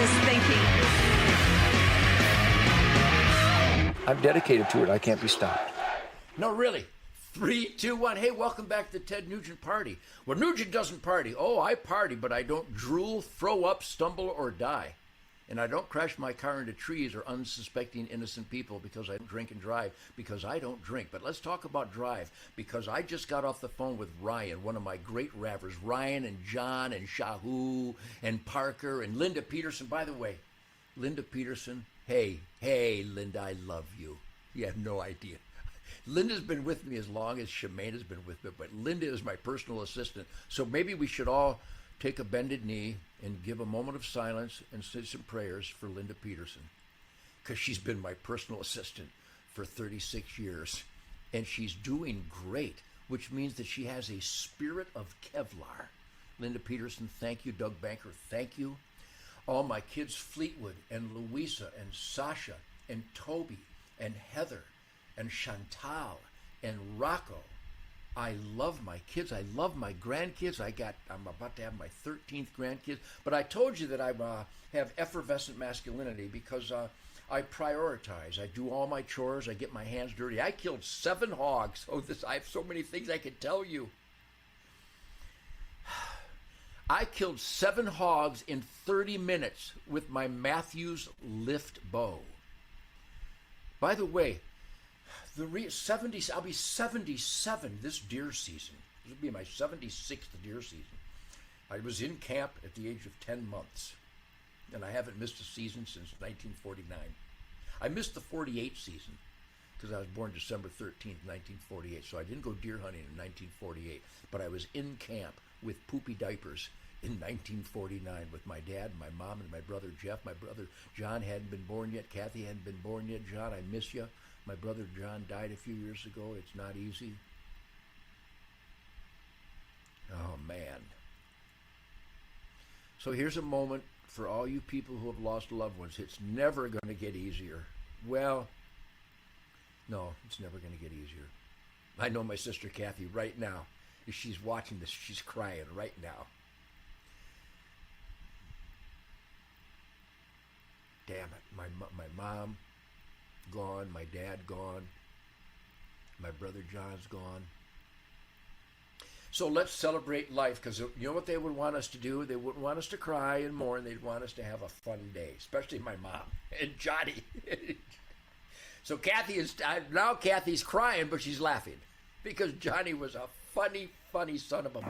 is thinking. I'm dedicated to it. I can't be stopped. No, really. 3, 2, 1. Hey, welcome back to the Ted Nugent party. Well, Nugent doesn't party. Oh, I party, but I don't drool, throw up, stumble, or die. And I don't crash my car into trees or unsuspecting innocent people because I don't drink and drive, because I don't drink. But let's talk about drive, because I just got off the phone with Ryan, one of my great ravers. Ryan and John and Shahu and Parker and Linda Peterson. By the way, Linda Peterson, hey, Linda, I love you. You have no idea. Linda's been with me as long as Shemaine has been with me, but Linda is my personal assistant. So maybe we should all take a bended knee and give a moment of silence and say some prayers for Linda Peterson, because she's been my personal assistant for 36 years, and she's doing great, which means that she has a spirit of Kevlar. Linda Peterson, thank you. Doug Banker, thank you. All my kids, Fleetwood and Louisa and Sasha and Toby and Heather and Chantal and Rocco. I love my kids. I love my grandkids. I'm about to have my 13th grandkids. But I told you that I have effervescent masculinity because I prioritize. I do all my chores. I get my hands dirty. I killed 7 hogs. I have so many things I could tell you. I killed 7 hogs in 30 minutes with my Mathews lift bow. By the way, I'll be 77 this deer season. This will be my 76th deer season. I was in camp at the age of 10 months, and I haven't missed a season since 1949. I missed the 48 season because I was born December 13th, 1948, so I didn't go deer hunting in 1948, but I was in camp with poopy diapers in 1949 with my dad, my mom, and my brother Jeff. My brother John hadn't been born yet. Kathy hadn't been born yet. John, I miss you. My brother John died a few years ago. It's not easy. Oh, man. So here's a moment for all you people who have lost loved ones. It's never going to get easier. Well, no, it's never going to get easier. I know my sister Kathy right now, if she's watching this, she's crying right now. Damn it, my mom gone, my dad gone, my brother John's gone. So let's celebrate life, because you know what they would want us to do? They wouldn't want us to cry and mourn. They'd want us to have a fun day, especially my mom and Johnny. So Kathy's crying, but she's laughing because Johnny was a funny son of a...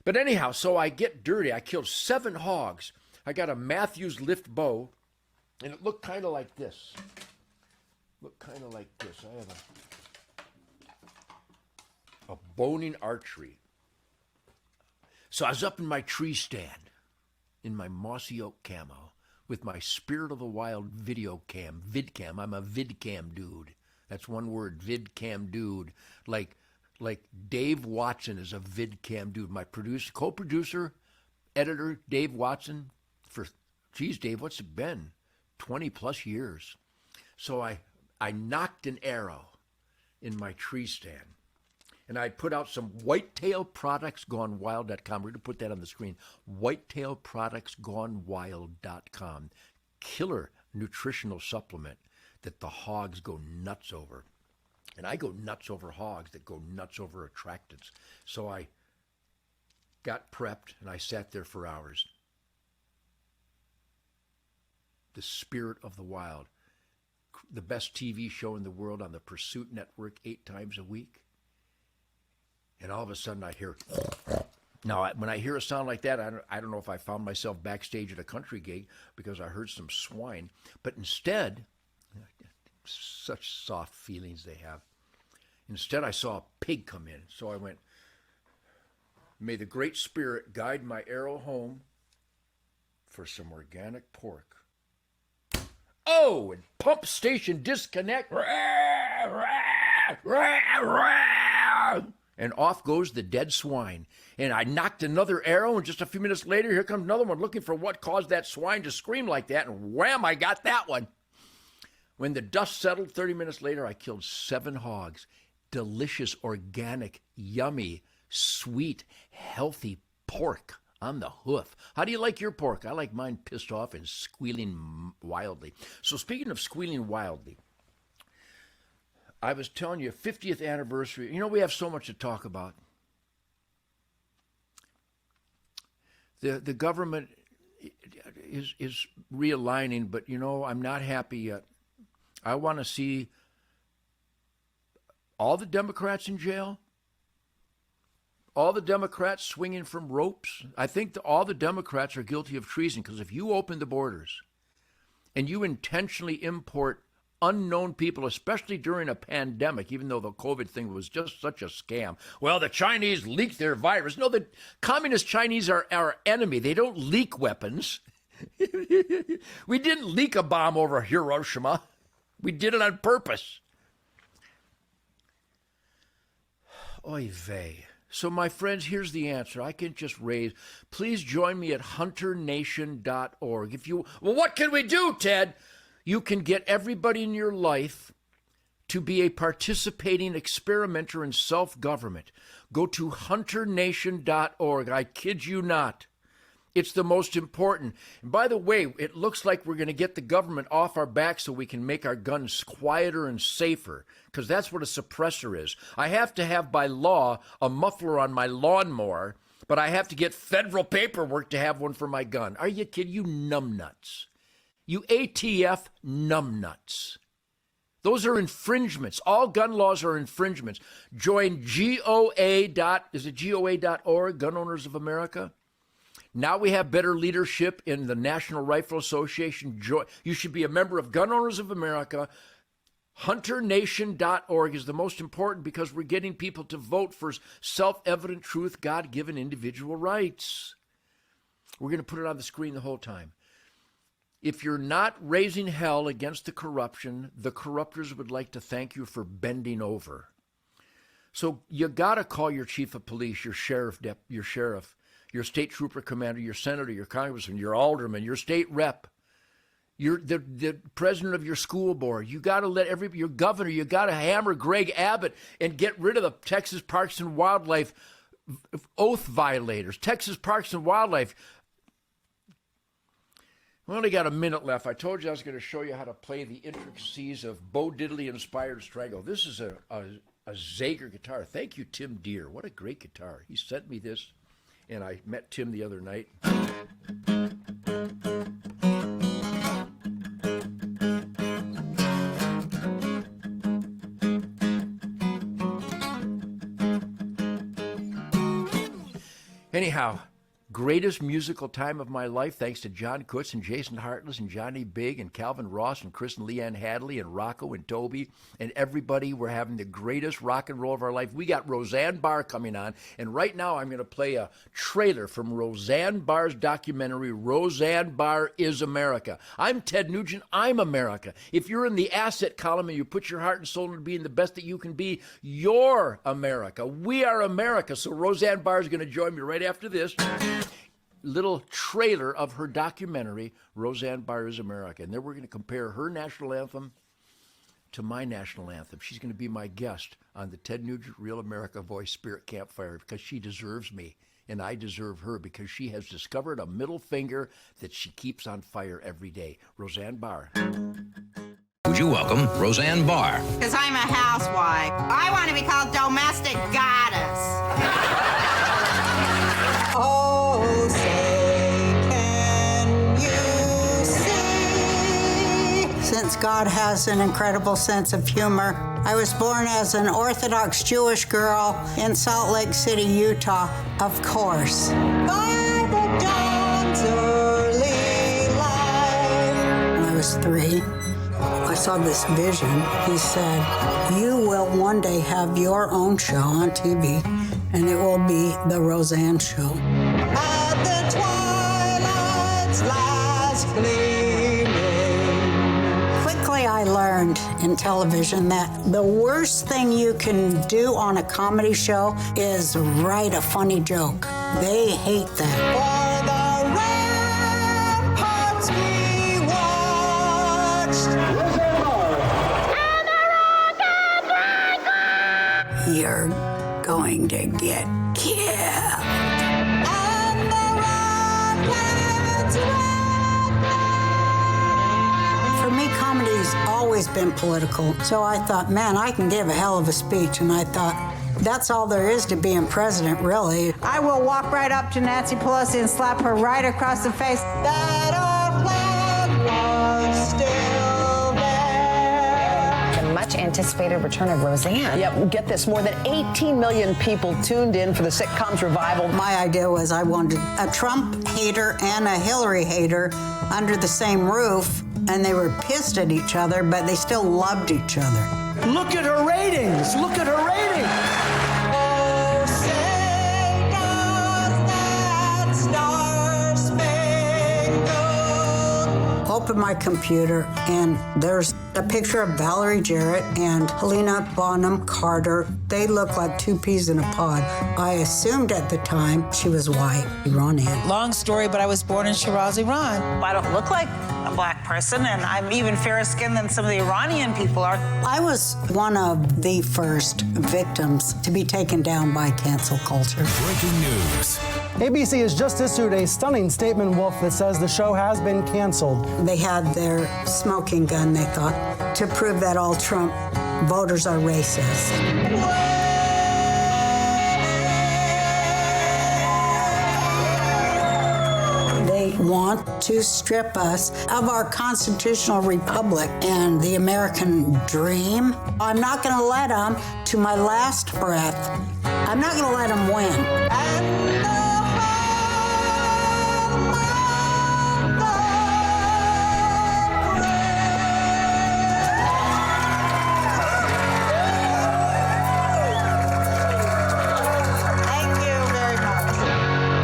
But anyhow, so I get dirty. I killed 7 hogs. I got a Mathews lift bow, and it looked kind of like this. I have a boning archery. So I was up in my tree stand in my mossy oak camo with my Spirit of the Wild vidcam. I'm a vidcam dude. That's one word, vidcam dude. Like Dave Watson is a vidcam dude. My co-producer, editor, Dave Watson, Dave, what's it been? 20 plus years. So I knocked an arrow in my tree stand. And I put out some whitetailproductsgonewild.com. We're going to put that on the screen. Whitetailproductsgonewild.com. Killer nutritional supplement that the hogs go nuts over. And I go nuts over hogs that go nuts over attractants. So I got prepped and I sat there for hours. The Spirit of the Wild. The best TV show in the world on the Pursuit Network 8 times a week. And all of a sudden I hear... Now, when I hear a sound like that, I don't know if I found myself backstage at a country gig because I heard some swine. But instead, such soft feelings they have. Instead, I saw a pig come in. So I went, may the Great Spirit guide my arrow home for some organic pork. Oh, and pump station disconnect. And off goes the dead swine. And I knocked another arrow, and just a few minutes later, here comes another one looking for what caused that swine to scream like that, and wham, I got that one. When the dust settled, 30 minutes later, I killed 7 hogs. Delicious, organic, yummy, sweet, healthy pork I'm the hoof. How do you like your pork? I like mine pissed off and squealing wildly. So speaking of squealing wildly, I was telling you, 50th anniversary. You know, we have so much to talk about. The government is realigning, but, you know, I'm not happy yet. I want to see all the Democrats in jail, all the Democrats swinging from ropes. I think all the Democrats are guilty of treason, because if you open the borders and you intentionally import unknown people, especially during a pandemic, even though the COVID thing was just such a scam. Well, the Chinese leaked their virus. No, the communist Chinese are our enemy. They don't leak weapons. We didn't leak a bomb over Hiroshima. We did it on purpose. Oy vey. So, my friends, here's the answer. I can just raise. Please join me at hunternation.org. Well, what can we do, Ted? You can get everybody in your life to be a participating experimenter in self-government. Go to hunternation.org. I kid you not. It's the most important. And by the way, it looks like we're going to get the government off our back so we can make our guns quieter and safer, because that's what a suppressor is. I have to have, by law, a muffler on my lawnmower, but I have to get federal paperwork to have one for my gun. Are you kidding? You numbnuts. You ATF numbnuts. Those are infringements. All gun laws are infringements. Join GOA. Is it GOA.org, Gun Owners of America? Now we have better leadership in the National Rifle Association. You should be a member of Gun Owners of America. HunterNation.org is the most important, because we're getting people to vote for self-evident truth, God-given individual rights. We're going to put it on the screen the whole time. If you're not raising hell against the corruption, the corruptors would like to thank you for bending over. So you got to call your chief of police, your sheriff, your state trooper commander, your senator, your congressman, your alderman, your state rep, the president of your school board. You got to let your governor, you got to hammer Greg Abbott and get rid of the Texas Parks and Wildlife oath violators. Texas Parks and Wildlife. We only got a minute left. I told you I was going to show you how to play the intricacies of Bo Diddley-inspired Strangle. This is a Zager guitar. Thank you, Tim Deere. What a great guitar. He sent me this, and I met Tim the other night. Anyhow, greatest musical time of my life, thanks to John Kutz and Jason Hartless and Johnny Big and Calvin Ross and Chris and Leanne Hadley and Rocco and Toby and everybody. We're having the greatest rock and roll of our life. We got Roseanne Barr coming on, and right now I'm going to play a trailer from Roseanne Barr's documentary, Roseanne Barr is America. I'm Ted Nugent. I'm America. If you're in the asset column and you put your heart and soul into being the best that you can be, you're America. We are America. So Roseanne Barr is going to join me right after this. Little trailer of her documentary, Roseanne Barr is America. And then we're going to compare her national anthem to my national anthem. She's going to be my guest on the Ted Nugent Real America Voice Spirit Campfire, because she deserves me and I deserve her, because she has discovered a middle finger that she keeps on fire every day. Roseanne Barr. Would you welcome Roseanne Barr? Because I'm a housewife. I want to be called domestic goddess. Oh, say, can you see? Since God has an incredible sense of humor, I was born as an Orthodox Jewish girl in Salt Lake City, Utah, of course. By the dawn's early light. When I was 3, I saw this vision. He said, you will one day have your own show on TV, and it will be The Roseanne Show. At the twilight's last gleaming. Quickly I learned in television that the worst thing you can do on a comedy show is write a funny joke. They hate that. For the ramparts we watched. You're going to get killed. And the been political. So I thought, man, I can give a hell of a speech. And I thought, that's all there is to being president, really. I will walk right up to Nancy Pelosi and slap her right across the face. That our flag was still there. The much anticipated return of Roseanne. Yep, get this, more than 18 million people tuned in for the sitcom's revival. My idea was I wanted a Trump hater and a Hillary hater under the same roof, and they were pissed at each other, but they still loved each other. Look at her ratings! Look at her ratings! Open my computer, and there's a picture of Valerie Jarrett and Helena Bonham Carter. They look like two peas in a pod. I assumed at the time she was white, Iranian. Long story, but I was born in Shiraz, Iran. I don't look like a black person, and I'm even fairer skinned than some of the Iranian people are. I was one of the first victims to be taken down by cancel culture. Breaking news. ABC has just issued a stunning statement, Wolf, that says the show has been canceled. They had their smoking gun, they thought, to prove that all Trump voters are racist. They want to strip us of our constitutional republic and the American dream. I'm not going to let them, to my last breath, I'm not going to let them win.